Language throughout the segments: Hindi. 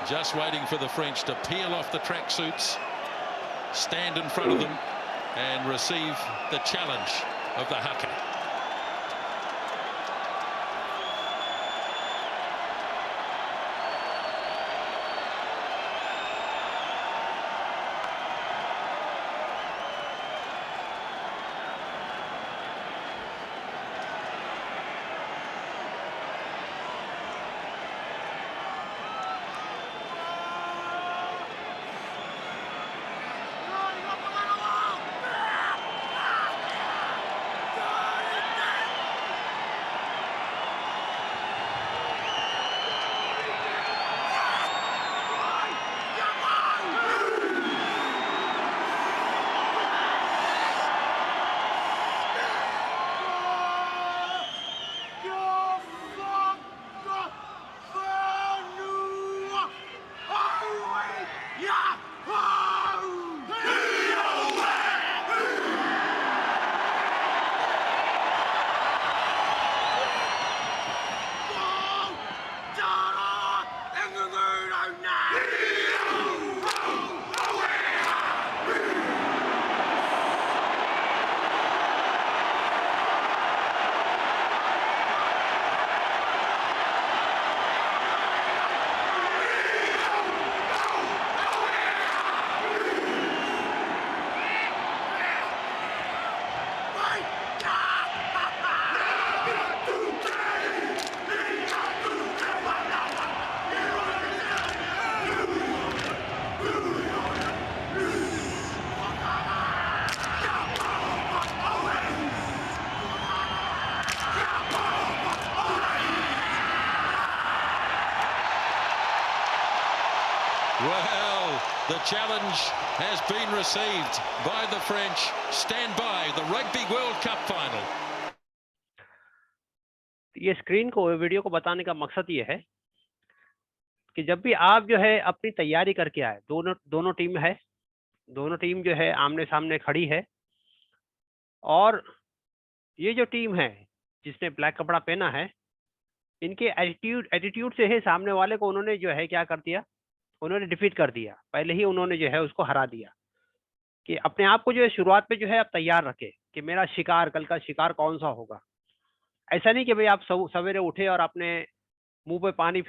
Just waiting for the French to peel off the tracksuits, stand in front of them and receive the challenge of the haka. Well, the challenge has been received by the French. Stand by the Rugby World Cup final. ये स्क्रीन को वीडियो को बताने का मकसद ये है कि जब भी आप जो है अपनी तैयारी करके आए, दोनों टीम है, दोनों टीम जो है आमने सामने खड़ी है, और ये जो टीम है जिसने ब्लैक कपड़ा पहना है, इनके एटीट्यूड से है सामने वाले को उन्होंने जो है क्या कर दिया, उन्होंने डिफीट कर दिया, पहले ही उन्होंने जो है उसको हरा दिया। कि अपने आप को जो है शुरुआत में जो है आप तैयार रखे कि मेरा शिकार, कल का शिकार कौन सा होगा। ऐसा नहीं कि भाई आप सवेरे उठे और आपने मुंह पे पानी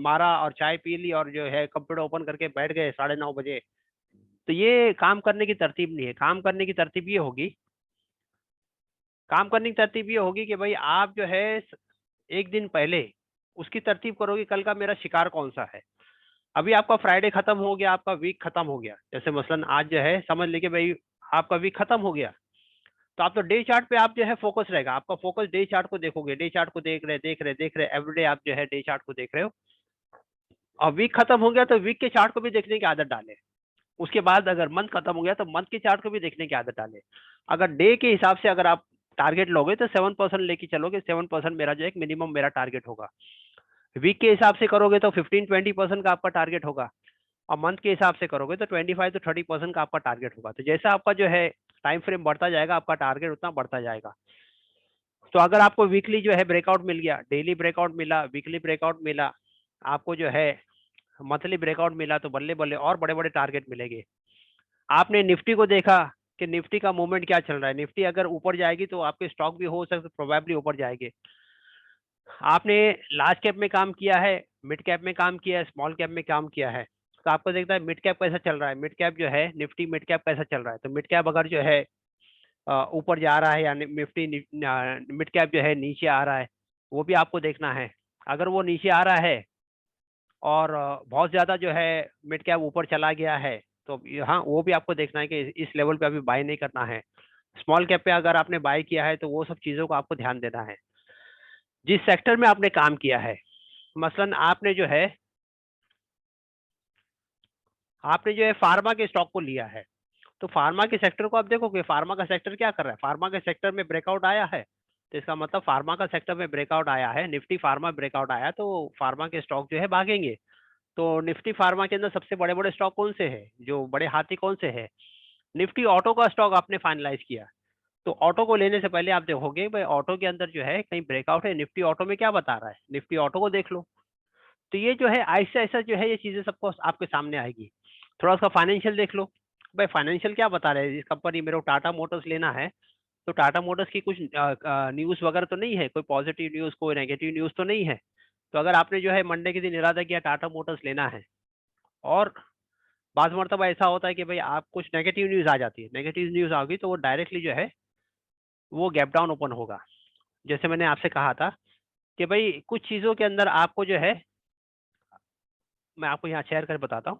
मारा और चाय पी ली और जो है कंप्यूटर ओपन करके बैठ गए 9:30 बजे। तो ये काम करने की तरतीब नहीं है। काम करने की तरतीब ये होगी कि भाई आप जो है एक दिन पहले उसकी तरतीब करोगे, कल का मेरा शिकार कौन सा है। अभी आपका फ्राइडे खत्म हो गया, आपका वीक खत्म हो गया, जैसे मसलन आज जो है समझ लीजिए भाई आपका वीक खत्म हो गया, तो आप तो डे चार्ट पे आप जो है फोकस रहेगा, आपका फोकस डे चार्ट को देखोगे, डे चार्ट को देख रहे एवरीडे आप जो है डे चार्ट को देख रहे हो। और वीक खत्म हो गया तो वीक के चार्ट को भी देखने की आदत डालें। उसके बाद अगर मंथ खत्म हो गया तो मंथ के चार्ट को भी देखने की आदत डालें। अगर डे के हिसाब से अगर आप टारगेट लोगे तो 7% लेके चलोगे, 7% मेरा जो है मिनिमम मेरा टारगेट होगा। वीक के हिसाब से करोगे तो 15-20% का आपका टारगेट होगा, और मंथ के हिसाब से करोगे तो 25-30% का आपका टारगेट होगा। तो जैसा आपका जो है टाइम फ्रेम बढ़ता जाएगा, आपका टारगेट उतना बढ़ता जाएगा। तो अगर आपको वीकली जो है ब्रेकआउट मिल गया, डेली ब्रेकआउट मिला, वीकली ब्रेकआउट मिला, आपको जो है मंथली ब्रेकआउट मिला, तो बल्ले बल्ले और बड़े बड़े टारगेट मिलेंगे। आपने निफ्टी को देखा कि निफ्टी का मूवमेंट क्या चल रहा है, निफ्टी अगर ऊपर जाएगी तो आपके स्टॉक भी हो सकते प्रोबेबली ऊपर जाएंगे। आपने लार्ज कैप में काम किया है, मिड कैप में काम किया है, स्मॉल कैप में काम किया है, तो आपको देखता है मिड कैप कैसा चल रहा है, मिड कैप जो है निफ्टी मिड कैप कैसा चल रहा है। तो मिड कैप अगर जो है ऊपर जा रहा है या निफ्टी मिड कैप जो है नीचे आ रहा है, वो भी आपको देखना है। अगर वो नीचे आ रहा है और बहुत ज़्यादा जो है मिड कैप ऊपर चला गया है, तो हाँ वो भी आपको देखना है कि इस लेवल पे अभी बाय नहीं करना है। स्मॉल कैप पे अगर आपने बाय किया है तो वो सब चीज़ों को आपको ध्यान देना है। जिस सेक्टर में आपने काम किया है, मसलन आपने जो है फार्मा के स्टॉक को लिया है, तो फार्मा के सेक्टर को आप देखोगे फार्मा का सेक्टर क्या कर रहा है। फार्मा के सेक्टर में ब्रेकआउट आया है तो इसका मतलब फार्मा का सेक्टर में ब्रेकआउट आया है, निफ्टी फार्मा ब्रेकआउट आया तो फार्मा के स्टॉक जो है भागेंगे। तो निफ्टी फार्मा के अंदर सबसे बड़े बड़े स्टॉक कौन से हैं, जो बड़े हाथी कौन से हैं। निफ्टी ऑटो का स्टॉक आपने फाइनलाइज किया, तो ऑटो को लेने से पहले आप देखोगे भाई ऑटो के अंदर जो है कहीं ब्रेकआउट है, निफ्टी ऑटो में क्या बता रहा है, निफ्टी ऑटो को देख लो। तो ये जो है ऐसा ऐसा जो है ये चीजें सबको आपके सामने आएगी। थोड़ा उसका फाइनेंशियल देख लो। भाई फाइनेंशियल क्या बता रहे हैं, इस कंपनी मेरे को टाटा मोटर्स लेना है तो टाटा मोटर्स की कुछ न्यूज वगैरह तो नहीं है, कोई पॉजिटिव न्यूज कोई नेगेटिव न्यूज तो नहीं है। तो अगर आपने जो है मंडे के दिन इरादा किया टाटा मोटर्स लेना है, और बाज़ मर्तबा ऐसा होता है कि भाई आप कुछ नेगेटिव न्यूज आ जाती है, नेगेटिव न्यूज आ गई तो वो डायरेक्टली जो है वो गैप डाउन ओपन होगा। जैसे मैंने आपसे कहा था कि भाई कुछ चीजों के अंदर आपको जो है, मैं आपको यहाँ शेयर कर बताता हूँ।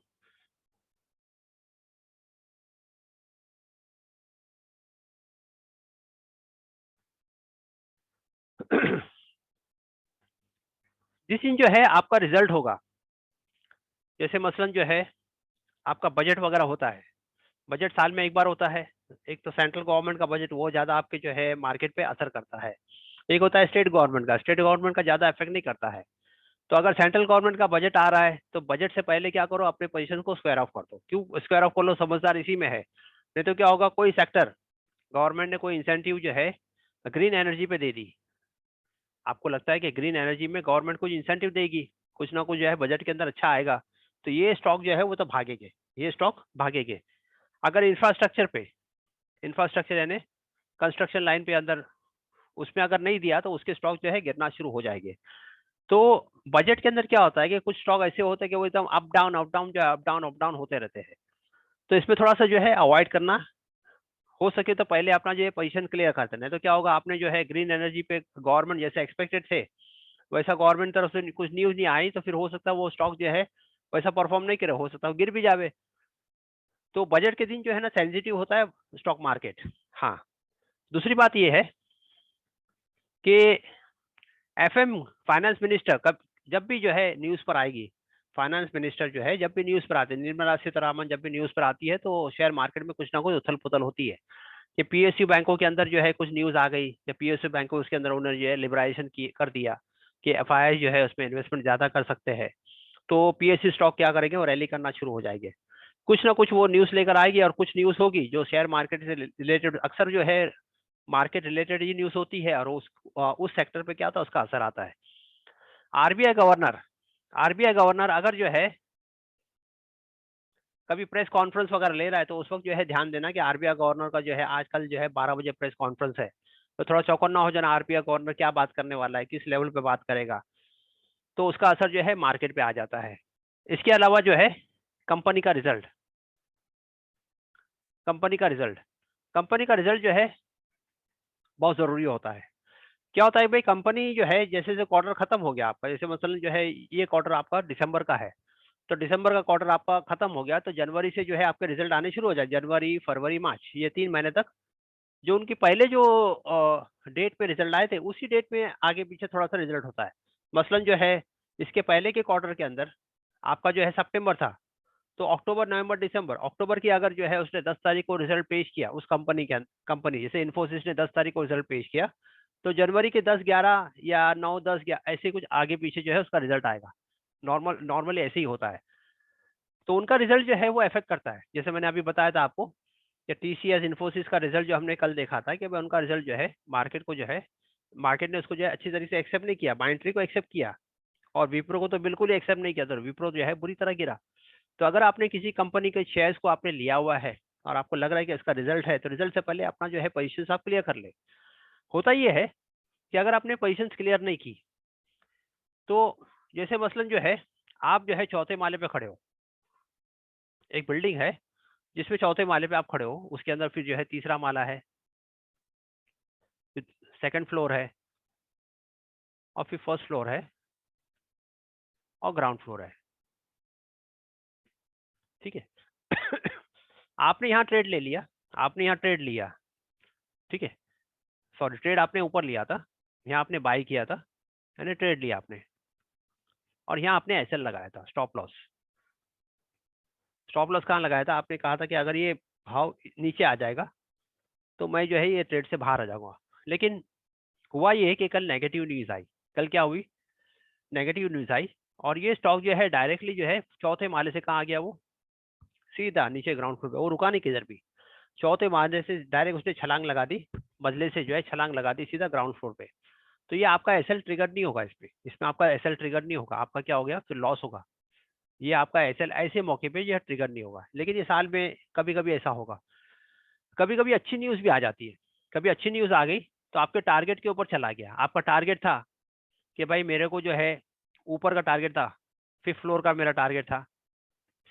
जिस दिन जो है आपका रिजल्ट होगा, जैसे मसलन जो है आपका बजट वगैरह होता है, बजट साल में एक बार होता है। एक तो सेंट्रल गवर्नमेंट का बजट वो ज्यादा आपके जो है मार्केट पे असर करता है। एक होता है स्टेट गवर्नमेंट का, स्टेट गवर्नमेंट का ज्यादा इफेक्ट नहीं करता है। तो अगर सेंट्रल गवर्नमेंट का बजट आ रहा है तो बजट से पहले क्या करो, अपने पोजीशन को स्क्वायर ऑफ कर दो। क्यों स्क्वायर ऑफ कर लो, समझदार इसी में है। नहीं तो क्या होगा, कोई सेक्टर गवर्नमेंट ने कोई इंसेंटिव जो है ग्रीन एनर्जी पे दे दी, आपको लगता है कि ग्रीन एनर्जी में गवर्नमेंट कुछ इंसेंटिव देगी, कुछ ना कुछ जो है बजट के अंदर अच्छा आएगा, तो ये स्टॉक जो है वो तो भागेंगे, ये स्टॉक भागेंगे। अगर इंफ्रास्ट्रक्चर पे, इंफ्रास्ट्रक्चर यानी कंस्ट्रक्शन लाइन पे अंदर, उसमें अगर नहीं दिया तो उसके स्टॉक जो है गिरना शुरू हो जाएंगे। तो बजट के अंदर क्या होता है कि कुछ स्टॉक ऐसे होते हैं कि वो एकदम अप डाउन अप डाउन जो है अप डाउन होते रहते हैं। तो इसमें थोड़ा सा जो है अवॉइड करना, हो सके तो पहले अपना जो है पोजीशन क्लियर करते हैं। तो क्या होगा, आपने जो है ग्रीन एनर्जी पे गवर्नमेंट जैसे एक्सपेक्टेड थे वैसा गवर्नमेंट तरफ से कुछ न्यूज नहीं आई, तो फिर हो सकता है वो स्टॉक जो है वैसा परफॉर्म नहीं करे, हो सकता है गिर भी जावे। तो बजट के दिन जो है ना सेंसिटिव होता है स्टॉक मार्केट। हाँ, दूसरी बात ये है कि एफएम फाइनेंस मिनिस्टर कब, जब भी जो है न्यूज पर आएगी, फाइनेंस मिनिस्टर जो है जब भी न्यूज पर आते हैं, निर्मला सीतारामन जब भी न्यूज पर आती है तो शेयर मार्केट में कुछ ना कुछ उथल पुथल होती है। कि पीएसयू बैंकों के अंदर जो है कुछ न्यूज आ गई, या पीएसयू बैंकों उसके अंदर उन्होंने जो है लिबराइजेशन कर दिया कि एफआईआई जो है उसमें इन्वेस्टमेंट ज्यादा कर सकते हैं, तो पीएसयू स्टॉक क्या करेंगे, वो रैली करना शुरू हो जाएंगे। कुछ ना कुछ वो न्यूज लेकर आएगी, और कुछ न्यूज होगी जो शेयर मार्केट से रिलेटेड, अक्सर जो है मार्केट रिलेटेड ही न्यूज होती है, और उस सेक्टर पे क्या होता है उसका असर आता है। आरबीआई गवर्नर, आरबीआई गवर्नर अगर जो है कभी प्रेस कॉन्फ्रेंस वगैरह ले रहा है तो उस वक्त जो है ध्यान देना कि आरबीआई गवर्नर का जो है आजकल जो है 12 बजे प्रेस कॉन्फ्रेंस है, तो थोड़ा चौकन्ना हो जाना, आरबीआई गवर्नर क्या बात करने वाला है, किस लेवल पे बात करेगा, तो उसका असर जो है मार्केट पे आ जाता है। इसके अलावा जो है कंपनी का रिजल्ट, कंपनी का रिजल्ट, कंपनी का रिजल्ट जो है बहुत जरूरी होता है। क्या होता है भाई, कंपनी जो है जैसे जैसे क्वार्टर खत्म हो गया आपका, जैसे मसलन जो है ये क्वार्टर आपका दिसंबर का है, तो दिसंबर का क्वार्टर आपका खत्म हो गया तो जनवरी से जो है आपके रिजल्ट आने शुरू हो जाए, जनवरी फरवरी मार्च ये 3 महीने तक जो उनकी पहले जो डेट पे रिजल्ट आए थे उसी डेट में आगे पीछे थोड़ा सा रिजल्ट होता है। मसलन जो है इसके पहले के क्वार्टर के अंदर आपका जो है सितंबर था, तो अक्टूबर नवंबर दिसंबर, अक्टूबर की अगर जो है उसने 10 तारीख को रिजल्ट पेश किया उस कंपनी के, कंपनी जैसे इन्फोसिस ने 10 तारीख को रिजल्ट पेश किया, तो जनवरी के 10-11 या 9-10 ऐसे कुछ आगे पीछे जो है उसका रिजल्ट आएगा। नॉर्मली ऐसे ही होता है। तो उनका रिजल्ट जो है वो इफेक्ट करता है। जैसे मैंने अभी बताया था आपको कि टीसीएस इन्फोसिस का रिजल्ट जो हमने कल देखा था कि भाई उनका रिजल्ट जो है मार्केट को जो है, मार्केट ने उसको जो है अच्छी तरीके से एक्सेप्ट नहीं किया, माइंट्री को एक्सेप्ट किया और विप्रो को तो बिल्कुल ही एक्सेप्ट नहीं किया, तो विप्रो जो है बुरी तरह गिरा। तो अगर आपने किसी कंपनी के शेयर्स को आपने लिया हुआ है और आपको लग रहा है कि इसका रिजल्ट है, तो रिजल्ट से पहले अपना जो है पोजीशन आप क्लियर कर ले। होता ये है कि अगर आपने पोजीशन क्लियर नहीं की, तो जैसे मसलन जो है आप जो है चौथे माले पे खड़े हो, एक बिल्डिंग है जिसमें चौथे माले पे आप खड़े हो, उसके अंदर फिर जो है तीसरा माला है, फिर सेकंड फ्लोर है, और फिर फर्स्ट फ्लोर है, और ग्राउंड फ्लोर है। ठीक है। आपने यहाँ ट्रेड ले लिया, आपने यहाँ ट्रेड लिया, ठीक है, सॉरी ट्रेड आपने ऊपर लिया था, यहाँ आपने बाई किया था, यानी ट्रेड लिया आपने, और यहाँ आपने एसएल लगाया था, स्टॉप लॉस। स्टॉप लॉस कहाँ लगाया था, आपने कहा था कि अगर ये भाव नीचे आ जाएगा तो मैं जो है ये ट्रेड से बाहर आ जाऊंगा। लेकिन हुआ ये है कि कल नेगेटिव न्यूज आई। कल क्या हुई, नेगेटिव न्यूज आई, और ये स्टॉक जो है डायरेक्टली जो है चौथे माले से कहाँ आ गया, वो सीधा नीचे ग्राउंड फ्लोर पे, वो रुका नहीं किधर भी, चौथे माले से डायरेक्ट उसने छलांग लगा दी, बदले से जो है छलांग लगा दी सीधा ग्राउंड फ्लोर पे। तो ये आपका एसएल ट्रिगर नहीं होगा, इसमें आपका एसएल ट्रिगर नहीं होगा, आपका क्या हो गया फिर लॉस होगा। ये आपका एसएल ऐसे मौके पे यह ट्रिगर नहीं होगा, लेकिन ये साल में कभी कभी ऐसा होगा। कभी कभी अच्छी न्यूज़ भी आ जाती है, कभी अच्छी न्यूज़ आ गई तो आपके टारगेट के ऊपर चला गया। आपका टारगेट था कि भाई मेरे को जो है ऊपर का टारगेट था, 5th फ्लोर का मेरा टारगेट था,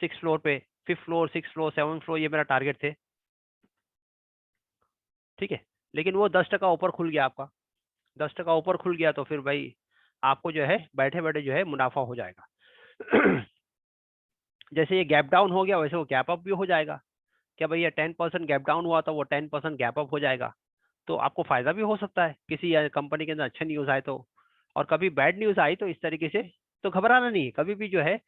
6th फ्लोर पे, 5th floor, 6th floor, 7th floor ये मेरा टारगेट थे, ठीक है। लेकिन वो 10% ऊपर खुल गया आपका, 10% ऊपर खुल गया तो फिर भाई आपको जो है बैठे बैठे जो है मुनाफा हो जाएगा। जैसे ये गैप डाउन हो गया वैसे वो गैप अप भी हो जाएगा। क्या भैया 10% गैप डाउन हुआ तो वो 10% गैप अप हो जाएगा, तो आपको फायदा भी हो सकता है किसी कंपनी के अंदर अच्छा न्यूज़ आए तो। और कभी बैड न्यूज़ आई तो इस तरीके से तो घबराना नहीं है कभी भी। जो है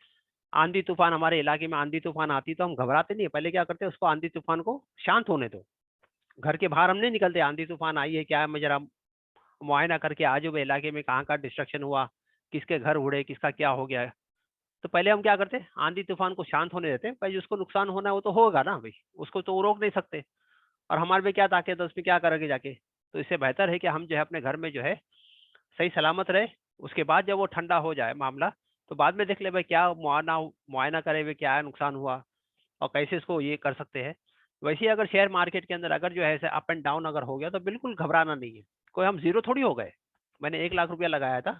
आंधी तूफान, हमारे इलाके में आंधी तूफान आती तो हम घबराते नहीं है, पहले क्या करते हैं उसको आंधी तूफान को शांत होने दो। घर के बाहर हम नहीं निकलते, आंधी तूफान आई है क्या है, मैं जरा मुआयना करके आज वो इलाके में कहाँ का डिस्ट्रक्शन हुआ, किसके घर उड़े, किसका क्या हो गया है। तो पहले हम क्या करते हैं आंधी तूफान को शांत होने देते हैं, भाई जिसको नुकसान होना है वो तो होगा ना भाई, उसको तो रोक नहीं सकते। और हमारे में क्या ताकत है, उसमें क्या करेंगे जाके। तो इससे बेहतर है कि हम जो है अपने घर में जो है सही सलामत रहे। उसके बाद जब वो ठंडा हो जाए मामला तो बाद में देख ले भाई क्या मुआयना मुआयना करे भाई क्या नुकसान हुआ और कैसे इसको ये कर सकते हैं। वैसे ही अगर शेयर मार्केट के अंदर अगर जो है ऐसे अप एंड डाउन अगर हो गया तो बिल्कुल घबराना नहीं है। कोई हम जीरो थोड़ी हो गए। मैंने 1 लाख रुपया लगाया था,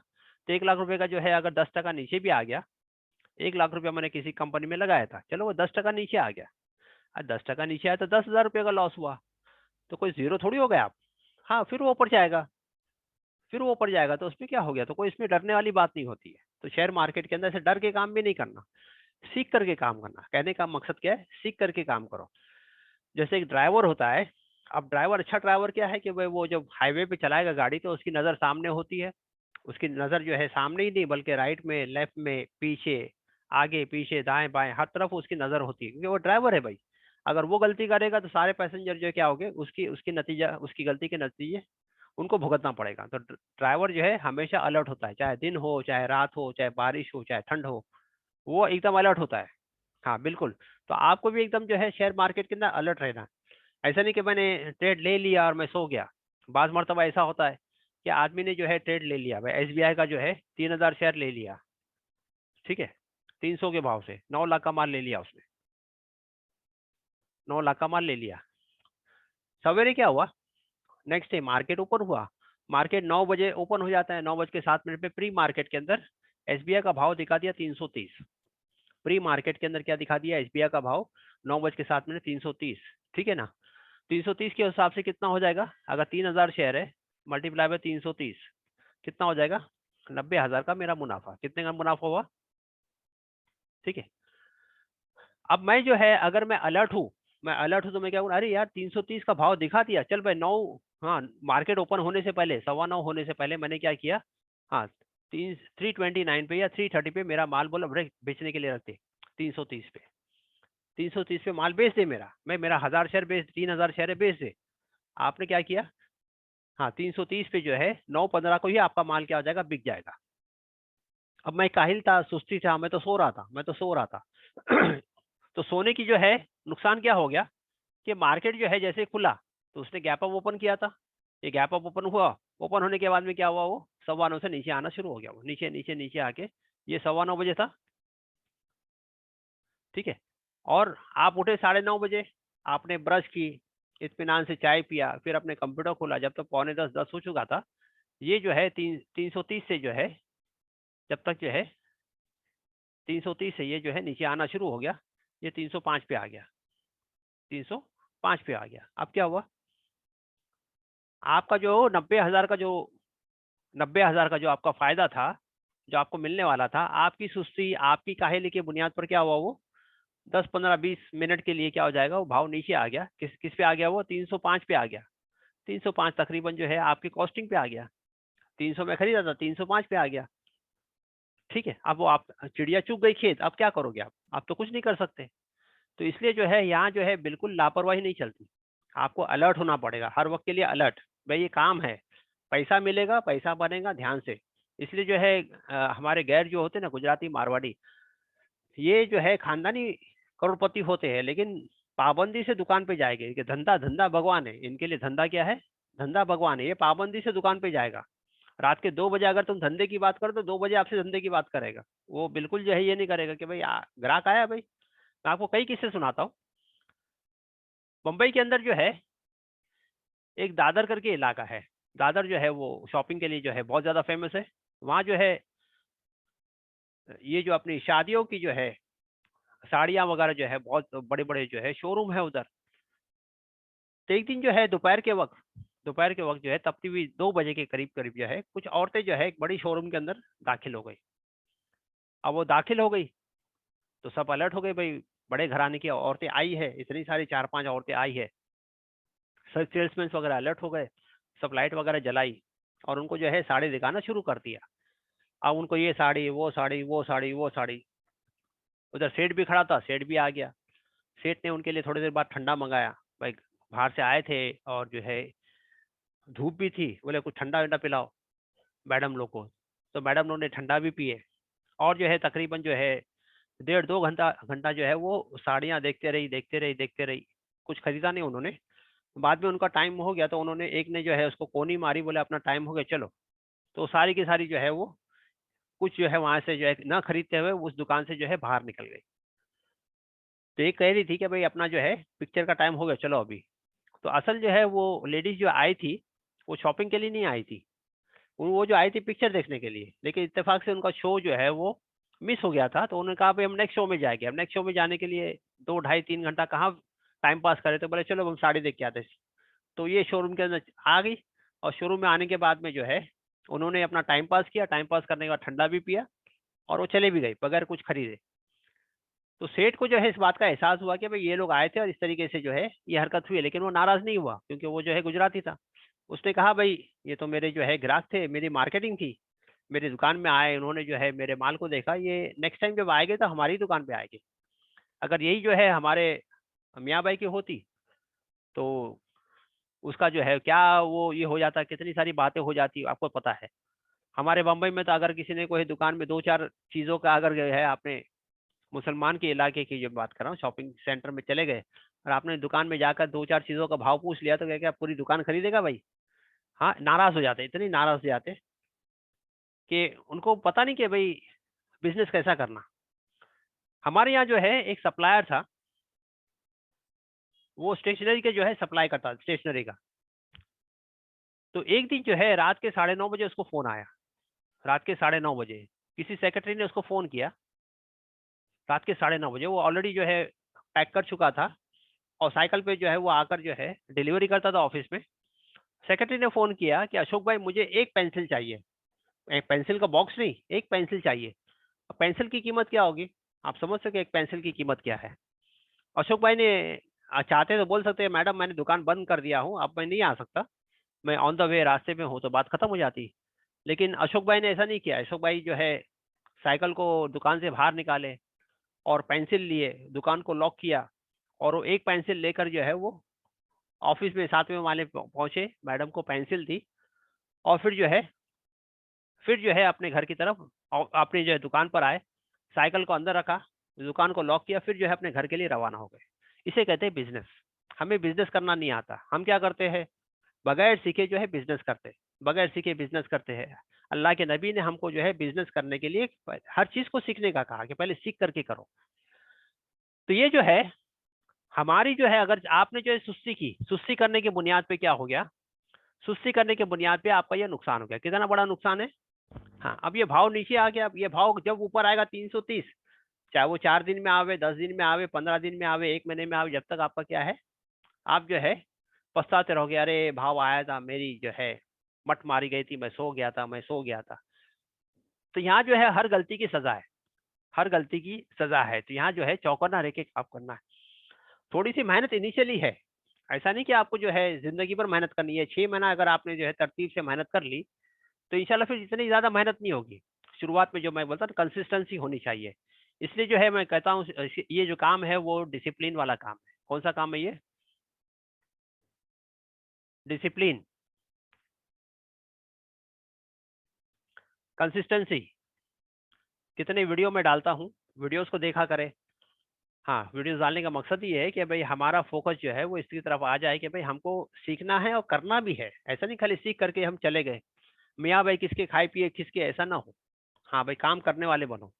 तो 1 लाख रुपये का जो है अगर 10% नीचे भी आ गया, 1 लाख रुपया मैंने किसी कंपनी में लगाया था, चलो वो 10% नीचे आ गया, और 10% नीचे आया तो 10,000 रुपये का लॉस हुआ, तो कोई जीरो थोड़ी हो गए आप। हाँ फिर वो ऊपर जाएगा, फिर वो ऊपर जाएगा तो उसमें क्या हो गया, तो कोई इसमें डरने वाली बात नहीं होती है। तो शेयर मार्केट के अंदर से डर के काम भी नहीं करना, सीख करके काम करना। कहने का मकसद क्या है, सीख करके काम करो। जैसे एक ड्राइवर होता है, अब ड्राइवर अच्छा ड्राइवर क्या है कि भाई वो जब हाईवे पे चलाएगा गाड़ी तो उसकी नज़र सामने होती है, उसकी नज़र जो है सामने ही नहीं बल्कि राइट में, लेफ्ट में, पीछे, आगे पीछे, दाएं बाएं हर तरफ उसकी नज़र होती है, क्योंकि वो ड्राइवर है भाई। अगर वो गलती करेगा तो सारे पैसेंजर जो है क्या हो गए, उसकी उसकी नतीजा उसकी गलती के नतीजे उनको भुगतना पड़ेगा। तो ड्राइवर जो है हमेशा अलर्ट होता है, चाहे दिन हो, चाहे रात हो, चाहे बारिश हो, चाहे ठंड हो, वो एकदम अलर्ट होता है। हाँ बिल्कुल। तो आपको भी एकदम जो है शेयर मार्केट के अंदर अलर्ट रहना है। ऐसा नहीं कि मैंने ट्रेड ले लिया और मैं सो गया। बाज़ मर्तबा ऐसा होता है कि आदमी ने जो है ट्रेड ले लिया, भाई एसबीआई का जो है 3,000 शेयर ले लिया, ठीक है, 300 के भाव से 9 लाख का माल ले लिया उसने, 9 लाख का माल ले लिया। सवेरे क्या हुआ, नेक्स्ट डे मार्केट ओपन हुआ, मार्केट 9 बजे ओपन हो जाता है, 9:07 पे प्री मार्केट के अंदर एसबीआई का भाव दिखा दिया 330। प्री मार्केट के अंदर क्या दिखा दिया, एसबीआई का भाव 9:07 330, ठीक है ना। 330 के हिसाब से कितना हो जाएगा, अगर 3,000 शेयर है मल्टीप्लाई बाय 330 कितना हो जाएगा, 90,000 का मेरा मुनाफा। कितने का मुनाफा हुआ, ठीक है। अब मैं जो है अगर मैं अलर्ट हूँ, तो मैं क्या करूँ, अरे यार 330 का भाव दिखा दिया, चल भाई 9, हाँ मार्केट ओपन होने से पहले 9:15 होने से पहले मैंने क्या किया, हाँ 329 पे या 330 पे मेरा माल बोला ब्रेक बेचने के लिए रखते, 330 पे, 330 पे माल बेच दे मेरा, मैं मेरा 1,000 शेयर बेच, 3,000 शेयर है बेच दे। आपने क्या किया, हाँ 330 पे जो है 9:15 को ही आपका माल क्या हो जाएगा, बिक जाएगा। अब मैं काहिल था, सुस्ती था, मैं तो सो रहा था, तो सोने की जो है नुकसान क्या हो गया कि मार्केट जो है जैसे खुला तो उसने गैप अप ओपन किया था, ये गैप अप ओपन हुआ, ओपन होने के बाद में क्या हुआ, वो 9:15 से नीचे आना शुरू हो गया, वो नीचे नीचे नीचे आके ये 9:15 बजे था, ठीक है। और आप उठे 9:30 बजे, आपने ब्रश की, इत्मीनान से चाय पिया, फिर अपने कंप्यूटर खोला, जब तक 9:45 हो चुका था, ये जो है 330 से जो है, जब तक जो है 330 से ये जो है नीचे आना शुरू हो गया, ये 305 पे आ गया, 305 पे आ गया। अब क्या हुआ, आपका जो 90,000 का जो 90,000 का जो आपका फायदा था, जो आपको मिलने वाला था, आपकी सुस्ती, आपकी काहेली के बुनियाद पर क्या हुआ, वो 10 15 20 मिनट के लिए क्या हो जाएगा, वो भाव नीचे आ गया। किस किस पे आ गया, वो 305 पे आ गया। 305 तकरीबन जो है आपकी कॉस्टिंग पे आ गया, 300 में खरीदा था, 305 पे आ गया, ठीक है। अब वो आप चिड़िया चुग गई खेत, अब क्या करोगे आप तो कुछ नहीं कर सकते। तो इसलिए जो है यहाँ जो है बिल्कुल लापरवाही नहीं चलती, आपको अलर्ट होना पड़ेगा हर वक्त के लिए, अलर्ट। भाई ये काम है, पैसा मिलेगा, पैसा बनेगा, ध्यान से। इसलिए जो है हमारे गैर जो होते हैं ना, गुजराती मारवाड़ी, ये जो है खानदानी करोड़पति होते हैं, लेकिन पाबंदी से दुकान पे जाएंगे कि धंधा धंधा भगवान है, इनके लिए धंधा क्या है, धंधा भगवान है, ये पाबंदी से दुकान पे जाएगा। रात के 2 बजे अगर तुम धंधे की बात करो तो 2 बजे आपसे धंधे की बात करेगा। वो बिल्कुल जो है ये नहीं करेगा कि भाई ग्राहक आया भाई। मैं आपको कई किस्से सुनाता हूँ। मुंबई के अंदर जो है एक दादर करके इलाका है। दादर जो है वो शॉपिंग के लिए जो है बहुत ज़्यादा फेमस है। वहाँ जो है ये जो अपनी शादियों की जो है साड़ियाँ वगैरह जो है बहुत बड़े-बड़े जो है शोरूम है उधर। तो एक दिन जो है दोपहर के वक़्त जो है तपती हुई 2 बजे के करीब-करीब जो है कुछ औरतें जो है एक बड़ी शोरूम के अंदर दाखिल हो गई। अब वो दाखिल हो गई तो सब अलर्ट हो गए भाई, बड़े घराने की औरतें आई है, इतनी सारी 4-5 औरतें आई है। सब सेल्समैन वगैरह अलर्ट हो गए, सब लाइट वगैरह जलाई और उनको जो है साड़ी दिखाना शुरू कर दिया। अब उनको ये साड़ी, वो साड़ी, वो साड़ी, वो साड़ी। उधर सेठ भी खड़ा था, सेठ भी आ गया। सेठ ने उनके लिए थोड़ी देर बाद ठंडा मंगाया। भाई बाहर से आए थे और जो है धूप भी थी, बोले कुछ ठंडा-वंडा पिलाओ मैडम लोग को। तो मैडम लोग ने ठंडा भी पिए और जो है तकरीबन जो है डेढ़ 2 घंटा घंटा जो है वो साड़ियाँ देखते रही, देखते रही, देखते रही। कुछ खरीदा नहीं उन्होंने। बाद में उनका टाइम हो गया तो उन्होंने एक ने जो है उसको कोनी मारी, बोले अपना टाइम हो गया चलो। तो सारी की सारी जो है वो कुछ जो है वहाँ से जो है ना खरीदते हुए उस दुकान से जो है बाहर निकल गई। तो ये कह रही थी कि भाई अपना जो है पिक्चर का टाइम हो गया चलो अभी। तो असल जो है वो लेडीज़ जो आई थी, वो शॉपिंग के लिए नहीं आई थी। वो जो आई थी पिक्चर देखने के लिए, लेकिन इत्तेफ़ाक से उनका शो जो है वो मिस हो गया था, तो उन्होंने कहा भई हम नेक्स्ट शो में जाएँगे। अब नेक्स्ट शो में जाने के लिए 2 ढाई 3 घंटा कहाँ टाइम पास करें, तो बोले चलो हम साड़ी देख के आते हैं। तो ये शोरूम के अंदर आ गई और शोरूम में आने के बाद में जो है, उन्होंने अपना टाइम पास किया, टाइम पास करने के बाद ठंडा भी पिया और वो चली भी गई बगैर कुछ खरीदे। तो सेठ को जो है इस बात का एहसास हुआ कि भई ये लोग आए थे और इस तरीके से जो है ये हरकत हुई है, लेकिन वो नाराज़ नहीं हुआ क्योंकि वो जो है गुजराती था। उसने कहा भई ये तो मेरे जो है ग्राहक थे, मेरी मार्केटिंग थी, मेरी दुकान में आए, उन्होंने जो है मेरे माल को देखा, ये नेक्स्ट टाइम जब आएँगे तो हमारी दुकान पे आएँगे। अगर यही जो है हमारे मियाँ भाई की होती, तो उसका जो है क्या वो ये हो जाता, कितनी सारी बातें हो जाती, आपको पता है। हमारे बम्बई में तो अगर किसी ने कोई दुकान में 2-4 चीज़ों का अगर जो है आपने मुसलमान के इलाके की जो बात कर रहा हूँ, शॉपिंग सेंटर में चले गए और आपने दुकान में जाकर 2-4 चीज़ों का भाव पूछ लिया, तो क्या क्या पूरी दुकान खरीदेगा भाई? हाँ, नाराज़ हो जाते, इतनी नाराज़ हो जाते कि उनको पता नहीं कि भई बिज़नेस कैसा करना। हमारे यहाँ जो है एक सप्लायर था, वो स्टेशनरी के जो है सप्लाई करता था, स्टेशनरी का। तो एक दिन जो है रात के 9:30 बजे उसको फ़ोन आया, रात के 9:30 बजे। किसी सेक्रेटरी ने उसको फ़ोन किया, रात के 9:30 बजे, वो ऑलरेडी जो है पैक कर चुका था और साइकिल पे जो है वो आकर जो है डिलीवरी करता था ऑफ़िस में। सेक्रेटरी ने फ़ोन किया कि अशोक भाई मुझे 1 पेंसिल चाहिए। एक पेंसिल का बॉक्स नहीं, 1 पेंसिल चाहिए। अब पेंसिल की कीमत क्या होगी? आप समझ सकते हैं एक पेंसिल की कीमत क्या है? अशोक भाई ने चाहते तो बोल सकते हैं मैडम मैंने दुकान बंद कर दिया हूँ, अब मैं नहीं आ सकता। मैं ऑन द वे रास्ते में हूँ, तो बात खत्म हो जाती। लेकिन अशोक भाई ने ऐसा नहीं किया। अशोक भाई जो है साइकिल को दुकान से बाहर निकाले और पेंसिल लिए, दुकान को लॉक किया और वो 1 पेंसिल लेकर जो है वो ऑफ़िस में 7वें माले पे पहुँचे, मैडम को पेंसिल दी और फिर जो है अपने घर की तरफ अपनी जो है दुकान पर आए, साइकिल को अंदर रखा, दुकान को लॉक किया, फिर जो है अपने घर के लिए रवाना हो गए। इसे कहते हैं बिज़नेस। हमें बिज़नेस करना नहीं आता। हम क्या करते हैं, बगैर सीखे जो है बिज़नेस करते हैं, बगैर सीखे बिज़नेस करते हैं। अल्लाह के नबी ने हमको जो है बिज़नेस करने के लिए हर चीज़ को सीखने का कहा कि पहले सीख करके करो। तो ये जो है हमारी जो है अगर आपने जो है सुस्ती करने की बुनियाद पे क्या हो गया, सुस्ती करने की बुनियाद पे आपका ये नुकसान हो गया। कितना बड़ा नुकसान है? हाँ, अब ये भाव नीचे आ गया, अब ये भाव जब ऊपर आएगा 330, चाहे वो 4 दिन में आवे, 10 दिन में आवे, 15 दिन में आवे, 1 महीने में आवे, जब तक आपका क्या है, आप जो है पछताते रहोगे, अरे भाव आया था, मेरी जो है मट मारी गई थी, मैं सो गया था। तो यहाँ जो है हर गलती की सज़ा है, हर गलती की सज़ा है। तो यहाँ जो है चौकन्ना रह के काम करना है। थोड़ी-सी मेहनत इनिशियली है, ऐसा नहीं कि आपको जो है ज़िंदगी भर मेहनत करनी है। 6 महीना अगर आपने जो है तरतीब से मेहनत कर ली, तो इंशाल्लाह फिर इतनी ज़्यादा मेहनत नहीं होगी। शुरुआत में जो मैं बोलता था कंसिस्टेंसी होनी चाहिए। इसलिए जो है मैं कहता हूँ ये जो काम है वो डिसिप्लिन वाला काम है। कौन-सा काम है ये? Discipline, consistency. कितने वीडियो मैं डालता हूँ, वीडियोज़ को देखा करें। हाँ, वीडियोज़ डालने का मकसद ये है कि भई हमारा फ़ोकस जो है वो इसकी तरफ आ जाए कि भई हमको सीखना है और करना भी है। ऐसा नहीं खाली सीख करके हम चले गए। मियाँ भाई किसके खाए पिए किसके, ऐसा ना हो। हाँ भाई, काम करने वाले बनो।